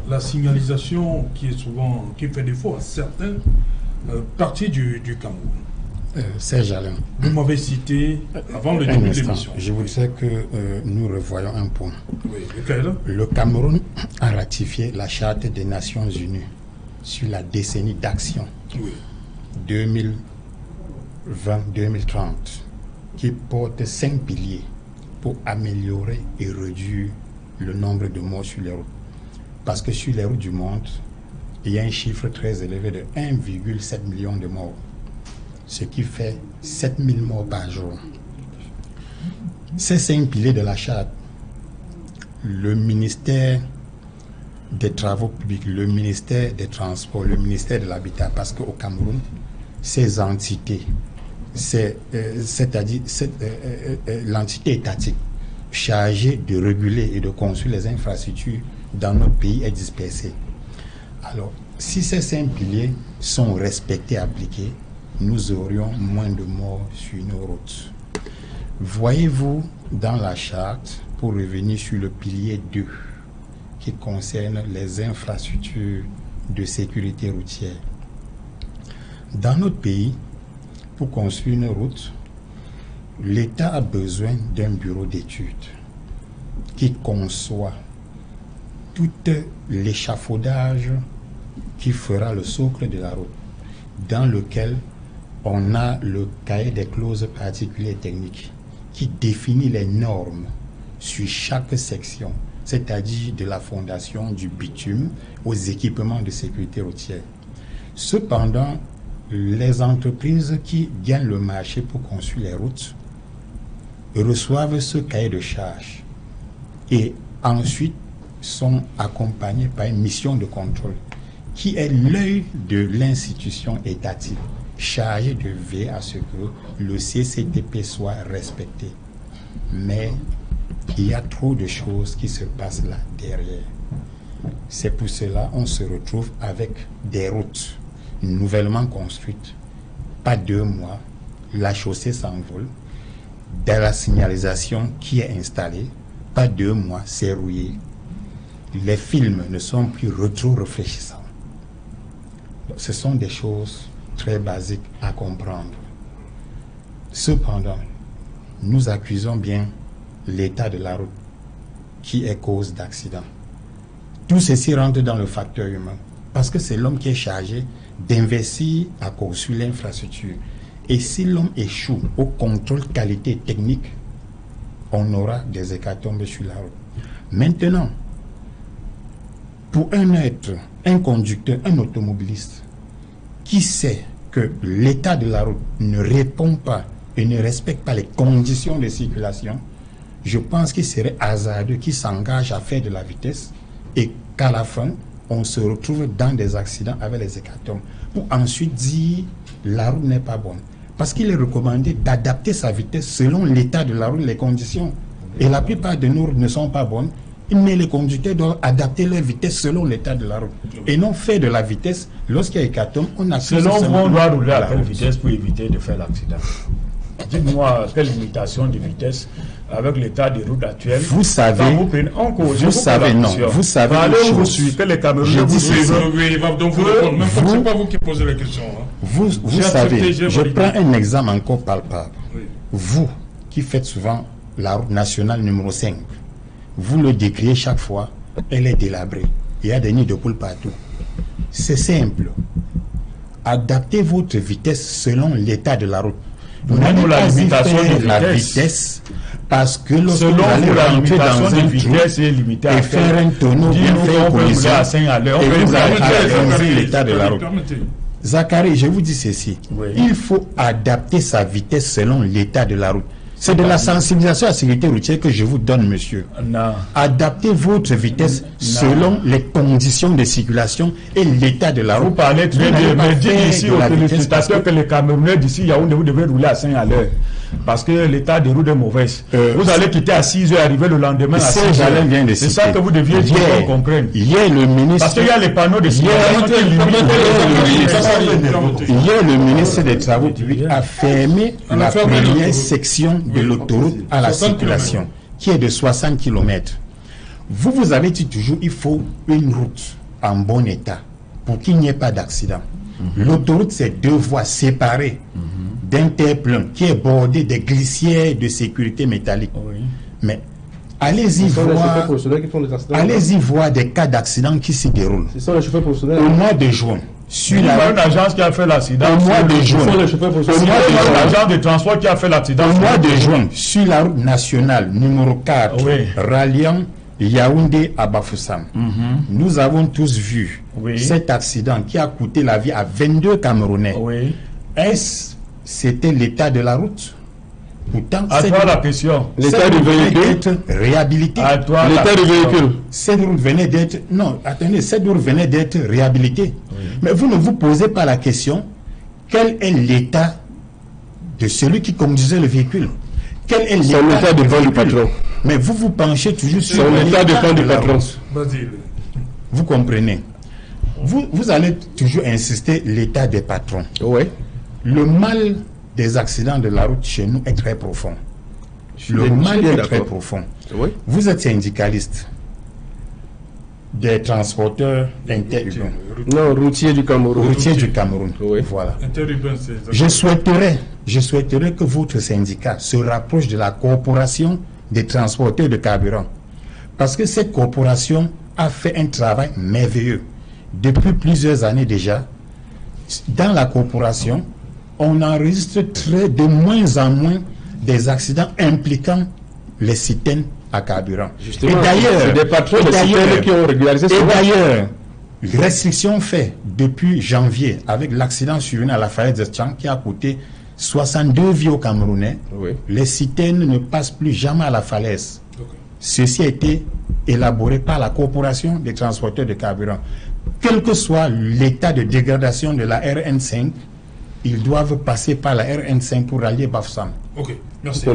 La signalisation qui fait défaut à certaines parties du Cameroun. Serge Alain, vous m'avez cité avant le début de l'émission. Je voudrais que nous revoyons un point. Oui, lequel? Le Cameroun a ratifié la Charte des Nations Unies sur la décennie d'action 2020-2030 qui porte 5 piliers pour améliorer et réduire le nombre de morts sur les routes. Parce que sur les routes du monde, il y a un chiffre très élevé de 1,7 million de morts, ce qui fait 7000 morts par jour. Ces 5 piliers de la charte, le ministère des Travaux publics, le ministère des Transports, le ministère de l'Habitat, parce qu'au Cameroun, ces entités, c'est-à-dire l'entité étatique chargée de réguler et de construire les infrastructures dans notre pays est dispersée. Alors, si ces 5 piliers sont respectés, appliqués, nous aurions moins de morts sur nos routes. Voyez-vous dans la charte, pour revenir sur le pilier 2, qui concerne les infrastructures de sécurité routière. Dans notre pays, pour construire une route, l'État a besoin d'un bureau d'études qui conçoit tout l'échafaudage qui fera le socle de la route, dans lequel on a le cahier des clauses particulières techniques qui définit les normes sur chaque section, c'est-à-dire de la fondation du bitume aux équipements de sécurité routière. Cependant, les entreprises qui gagnent le marché pour construire les routes reçoivent ce cahier de charges et ensuite sont accompagnées par une mission de contrôle qui est l'œil de l'institution étatique chargée de veiller à ce que le CCTP soit respecté. Mais il y a trop de choses qui se passent là derrière. C'est pour cela qu'on se retrouve avec des routes nouvellement construites. Pas 2 mois, la chaussée s'envole. De la signalisation qui est installée, pas 2 mois, c'est rouillé. Les films ne sont plus trop réfléchissants. Ce sont des choses très basiques à comprendre. Cependant, nous accusons bien l'état de la route qui est cause d'accidents. Tout ceci rentre dans le facteur humain parce que c'est l'homme qui est chargé d'investir à construire l'infrastructure. Et si l'homme échoue au contrôle qualité technique, on aura des hécatombes sur la route. Maintenant, pour un être, un conducteur, un automobiliste, qui sait que l'état de la route ne répond pas et ne respecte pas les conditions de circulation, je pense qu'il serait hasardeux qu'il s'engage à faire de la vitesse et qu'à la fin, on se retrouve dans des accidents avec les hécatombes pour ensuite dire la route n'est pas bonne. Parce qu'il est recommandé d'adapter sa vitesse selon l'état de la route, les conditions. Et la plupart de nos routes ne sont pas bonnes, mais les conducteurs doivent adapter leur vitesse selon l'état de la route. Et non faire de la vitesse, lorsqu'il y a hécatombe, on a... Selon vous, on doit rouler à quelle vitesse pour éviter de faire l'accident? Dites-moi quelle limitation de vitesse avec l'état des routes actuelles. Vous savez, vous savez, vous suivez que les Camerounais vous suivent. Donc c'est pas vous qui posez la question. Vous savez, je prends un exemple encore palpable. Oui. Vous qui faites souvent la route nationale numéro 5, vous le décriez chaque fois, elle est délabrée. Il y a des nids de poules partout. C'est simple. Adaptez votre vitesse selon l'état de la route. Vous n'avez pas la limitation de la vitesse parce que lorsque selon vous allez la rentrer limitation dans de un vitesse est limitée et faire un tonneau bien fait collision et vous allez l'état de la route. Zachary, je vous dis ceci. Oui. Il faut adapter sa vitesse selon l'état de la route. C'est de la sensibilisation à la sécurité routière que je vous donne, monsieur. Non. Adaptez votre vitesse selon les conditions de circulation et l'état de la route. Vous parlez très bien, mais dites ici aux téléspectateurs que les Camerounais d'ici Yaoundé, vous devez rouler à 5 à l'heure. Parce que l'état de route est mauvais. Vous allez quitter à 6 heures, arriver le lendemain à 6 heures. C'est ça que vous deviez dire qu'on comprenne. Hier, le ministre... Parce qu'il y a les panneaux de signalisation. Hier, le ministre des Travaux publics a fermé la première section de l'autoroute à la circulation, qui est de 60 km. Vous avez dit toujours il faut une route en bon état pour qu'il n'y ait pas d'accident. L'autoroute, c'est 2 voies séparées d'un terre-plein qui est bordé de glissières de sécurité métallique. Mais allez-y voir des cas d'accident qui s'y déroulent. Ce sont les chauffeurs professionnels. Au mois de juin, sur une agence qui a fait l'accident. Au mois de juin, l'agence de transport qui a fait l'accident. Au mois de juin, sur la route nationale numéro 4, ralliant Yaoundé à Bafoussam, nous avons tous vu cet accident qui a coûté la vie à 22 Camerounais. Est-ce c'était l'état de la route? Pourtant, à toi la question. L'état du véhicule réhabilité. À toi l'état du véhicule. Cette route venait d'être cette route venait d'être réhabilitée. Mais vous ne vous posez pas la question quel est l'état de celui qui conduisait le véhicule? Quel est l'état dépend du patron. Mais vous vous penchez toujours sur l'état dépend du patron. Vous comprenez? Vous allez toujours insister l'état des patrons. Oui. Le mal des accidents de la route chez nous est très profond. Le mal est très profond. Oui. Vous êtes syndicaliste des transporteurs interurbains. Non, routiers du Cameroun. Routiers du Cameroun. Oui. Voilà. Je souhaiterais que votre syndicat se rapproche de la corporation des transporteurs de carburant. Parce que cette corporation a fait un travail merveilleux. Depuis plusieurs années déjà, dans la corporation, on enregistre de moins en moins des accidents impliquant les citernes à carburant. Justement, et d'ailleurs, des patrons de citernes qui ont régularisé et d'ailleurs, restriction faite depuis janvier avec l'accident survenu à la falaise de Tchang qui a coûté 62 vies aux Camerounais. Oui. Les citernes ne passent plus jamais à la falaise. Ceci a été élaboré par la corporation des transporteurs de carburant. Quel que soit l'état de dégradation de la RN5, ils doivent passer par la RN5 pour rallier Bafoussam. Ok, merci.